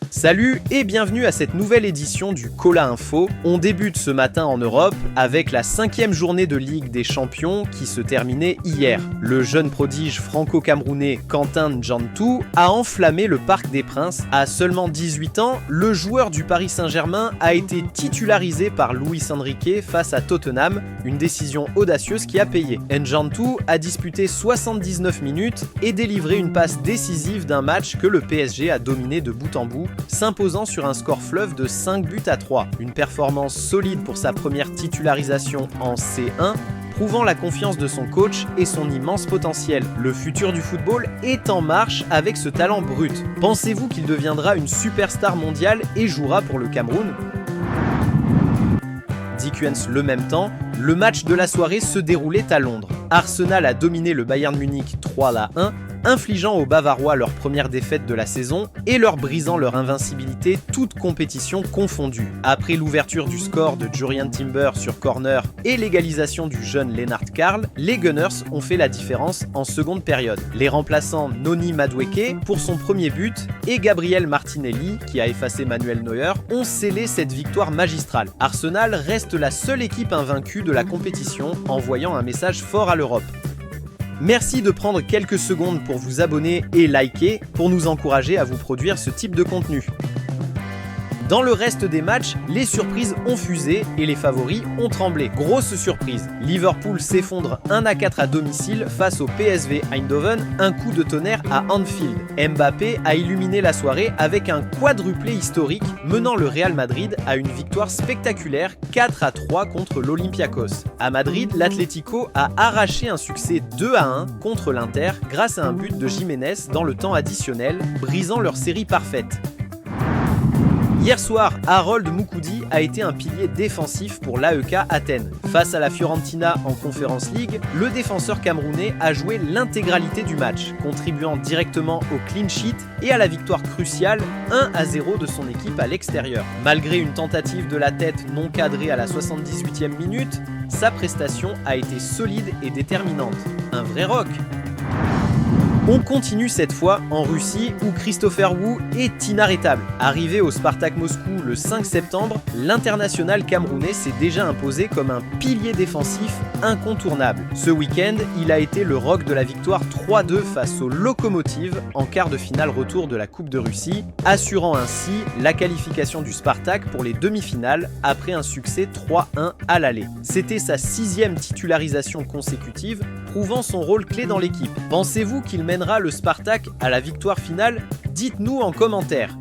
Salut et bienvenue à cette nouvelle édition du Cola Info. On débute ce matin en Europe avec la 5e journée de Ligue des Champions qui se terminait hier. Le jeune prodige franco-camerounais Quentin N'Djantou a enflammé le Parc des Princes. À seulement 18 ans, le joueur du Paris Saint-Germain a été titularisé par Luis Enrique face à Tottenham, une décision audacieuse qui a payé. N'Djantou a disputé 79 minutes et délivré une passe décisive d'un match que le PSG a dominé de bout en bout, s'imposant sur un score fleuve de 5-3. Une performance solide pour sa première titularisation en C1, prouvant la confiance de son coach et son immense potentiel. Le futur du football est en marche avec ce talent brut. Pensez-vous qu'il deviendra une superstar mondiale et jouera pour le Cameroun ? Dit Kuens le même temps, le match de la soirée se déroulait à Londres. Arsenal a dominé le Bayern Munich 3-1, infligeant aux Bavarois leur première défaite de la saison et leur brisant leur invincibilité toute compétition confondue. Après l'ouverture du score de Jurrien Timber sur corner et l'égalisation du jeune Lennart Karl, les Gunners ont fait la différence en seconde période. Les remplaçants Noni Madueke pour son premier but et Gabriel Martinelli, qui a effacé Manuel Neuer, ont scellé cette victoire magistrale. Arsenal reste la seule équipe invaincue de la compétition, envoyant un message fort à l'Europe. Merci de prendre quelques secondes pour vous abonner et liker pour nous encourager à vous produire ce type de contenu. Dans le reste des matchs, les surprises ont fusé et les favoris ont tremblé. Grosse surprise, Liverpool s'effondre 1-4 à domicile face au PSV Eindhoven, un coup de tonnerre à Anfield. Mbappé a illuminé la soirée avec un quadruplé historique, menant le Real Madrid à une victoire spectaculaire 4-3 contre l'Olympiakos. À Madrid, l'Atlético a arraché un succès 2-1 contre l'Inter grâce à un but de Jiménez dans le temps additionnel, brisant leur série parfaite. Hier soir, Harold Moukoudi a été un pilier défensif pour l'AEK Athènes. Face à la Fiorentina en Conference League, le défenseur camerounais a joué l'intégralité du match, contribuant directement au clean sheet et à la victoire cruciale 1-0 de son équipe à l'extérieur. Malgré une tentative de la tête non cadrée à la 78e minute, sa prestation a été solide et déterminante. Un vrai rock. On continue cette fois en Russie où Christopher Wu est inarrêtable. Arrivé au Spartak Moscou le 5 septembre, l'international camerounais s'est déjà imposé comme un pilier défensif incontournable. Ce week-end, il a été le rock de la victoire 3-2 face au Lokomotiv en quart de finale retour de la Coupe de Russie, assurant ainsi la qualification du Spartak pour les demi-finales après un succès 3-1 à l'aller. C'était sa 6e titularisation consécutive, prouvant son rôle clé dans l'équipe. Pensez-vous qu'il mènera le Spartak à la victoire finale ? Dites-nous en commentaire.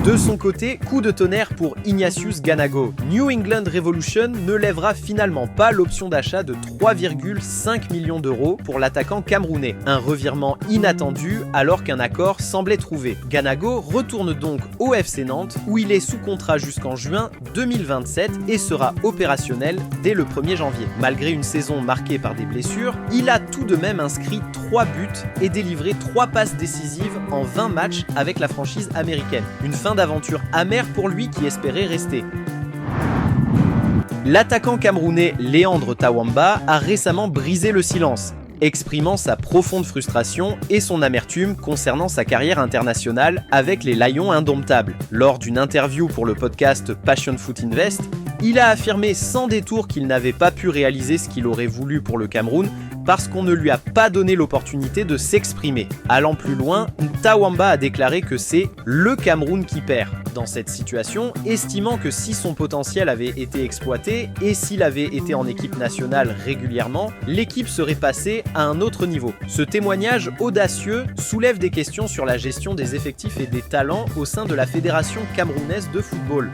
De son côté, coup de tonnerre pour Ignatius Ganago. New England Revolution ne lèvera finalement pas l'option d'achat de 3,5 millions d'euros pour l'attaquant camerounais. Un revirement inattendu alors qu'un accord semblait trouvé. Ganago retourne donc au FC Nantes où il est sous contrat jusqu'en juin 2027 et sera opérationnel dès le 1er janvier. Malgré une saison marquée par des blessures, il a tout de même inscrit 3 buts et délivré 3 passes décisives en 20 matchs avec la franchise américaine. Une fin d'aventure amère pour lui qui espérait rester. L'attaquant camerounais Léandre Tawamba a récemment brisé le silence, exprimant sa profonde frustration et son amertume concernant sa carrière internationale avec les Lions indomptables. Lors d'une interview pour le podcast Passion Foot Invest, il a affirmé sans détour qu'il n'avait pas pu réaliser ce qu'il aurait voulu pour le Cameroun parce qu'on ne lui a pas donné l'opportunité de s'exprimer. Allant plus loin, Tawamba a déclaré que c'est le Cameroun qui perd dans cette situation, estimant que si son potentiel avait été exploité et s'il avait été en équipe nationale régulièrement, l'équipe serait passée à un autre niveau. Ce témoignage audacieux soulève des questions sur la gestion des effectifs et des talents au sein de la Fédération camerounaise de football.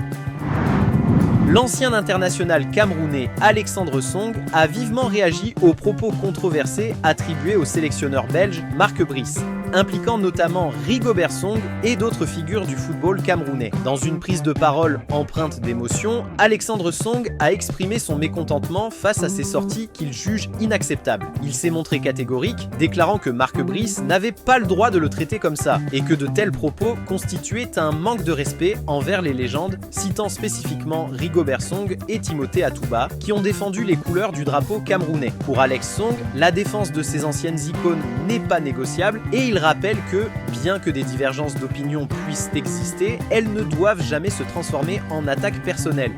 L'ancien international camerounais Alexandre Song a vivement réagi aux propos controversés attribués au sélectionneur belge Marc Brice. impliquant notamment Rigobert Song et d'autres figures du football camerounais. Dans une prise de parole empreinte d'émotion, Alexandre Song a exprimé son mécontentement face à ces sorties qu'il juge inacceptables. Il s'est montré catégorique, déclarant que Marc Brice n'avait pas le droit de le traiter comme ça, et que de tels propos constituaient un manque de respect envers les légendes, citant spécifiquement Rigobert Song et Timothée Atouba, qui ont défendu les couleurs du drapeau camerounais. Pour Alex Song, la défense de ces anciennes icônes n'est pas négociable, et il rappelle que, bien que des divergences d'opinion puissent exister, elles ne doivent jamais se transformer en attaque personnelle.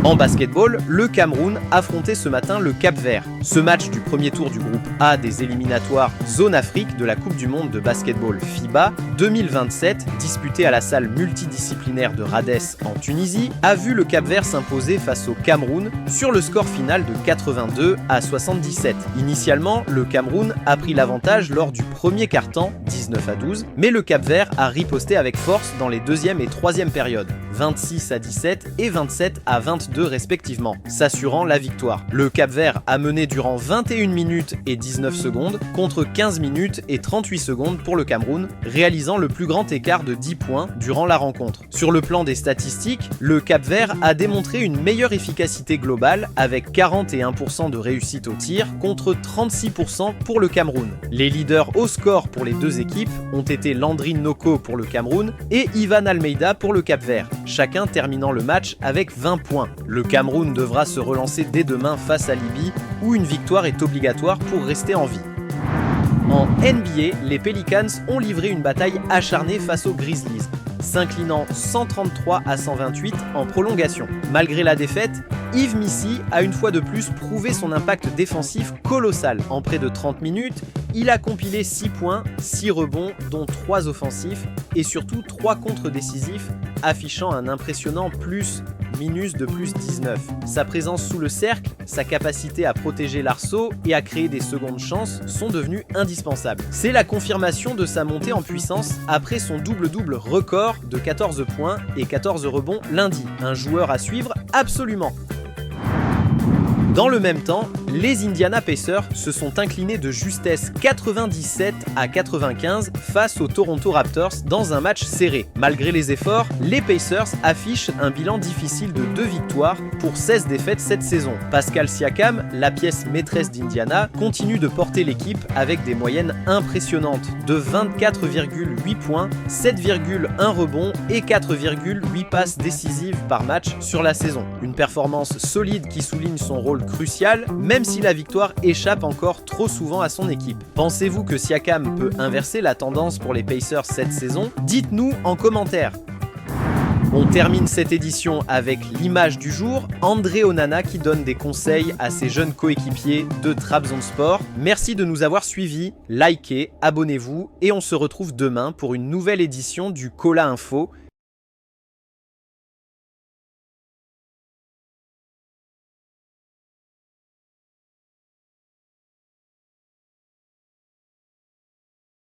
En basketball, le Cameroun affrontait ce matin le Cap-Vert. Ce match du premier tour du groupe A des éliminatoires Zone Afrique de la Coupe du Monde de basketball FIBA 2027, disputé à la salle multidisciplinaire de Rades en Tunisie, a vu le Cap-Vert s'imposer face au Cameroun sur le score final de 82 à 77. Initialement, le Cameroun a pris l'avantage lors du premier quart-temps, 19 à 12, mais le Cap-Vert a riposté avec force dans les deuxième et troisième périodes, 26 à 17 et 27 à 22 respectivement, s'assurant la victoire. Le Cap-Vert a mené durant 21 minutes et 19 secondes contre 15 minutes et 38 secondes pour le Cameroun, réalisant le plus grand écart de 10 points durant la rencontre. Sur le plan des statistiques, le Cap-Vert a démontré une meilleure efficacité globale avec 41% de réussite au tir contre 36% pour le Cameroun. Les leaders au score pour les deux équipes ont été Landry Noko pour le Cameroun et Ivan Almeida pour le Cap-Vert, chacun terminant le match avec 20 points. Le Cameroun devra se relancer dès demain face à Libye, où une victoire est obligatoire pour rester en vie. En NBA, les Pelicans ont livré une bataille acharnée face aux Grizzlies, s'inclinant 133 à 128 en prolongation. Malgré la défaite, Yves Missi a une fois de plus prouvé son impact défensif colossal. En près de 30 minutes, il a compilé 6 points, 6 rebonds, dont 3 offensifs et surtout 3 contres décisifs, affichant un impressionnant minus de plus 19. Sa présence sous le cercle, sa capacité à protéger l'arceau et à créer des secondes chances sont devenus indispensables. C'est la confirmation de sa montée en puissance après son double-double record de 14 points et 14 rebonds lundi. Un joueur à suivre absolument. Dans le même temps, les Indiana Pacers se sont inclinés de justesse 97 à 95 face aux Toronto Raptors dans un match serré. Malgré les efforts, les Pacers affichent un bilan difficile de 2 victoires pour 16 défaites cette saison. Pascal Siakam, la pièce maîtresse d'Indiana, continue de porter l'équipe avec des moyennes impressionnantes de 24,8 points, 7,1 rebonds et 4,8 passes décisives par match sur la saison. Une performance solide qui souligne son rôle crucial, même si la victoire échappe encore trop souvent à son équipe. Pensez-vous que Siakam peut inverser la tendance pour les Pacers cette saison? Dites-nous en commentaire. On termine cette édition avec l'image du jour, André Onana qui donne des conseils à ses jeunes coéquipiers de Trabzonspor. Merci de nous avoir suivis, likez, abonnez-vous et on se retrouve demain pour une nouvelle édition du Cola Info.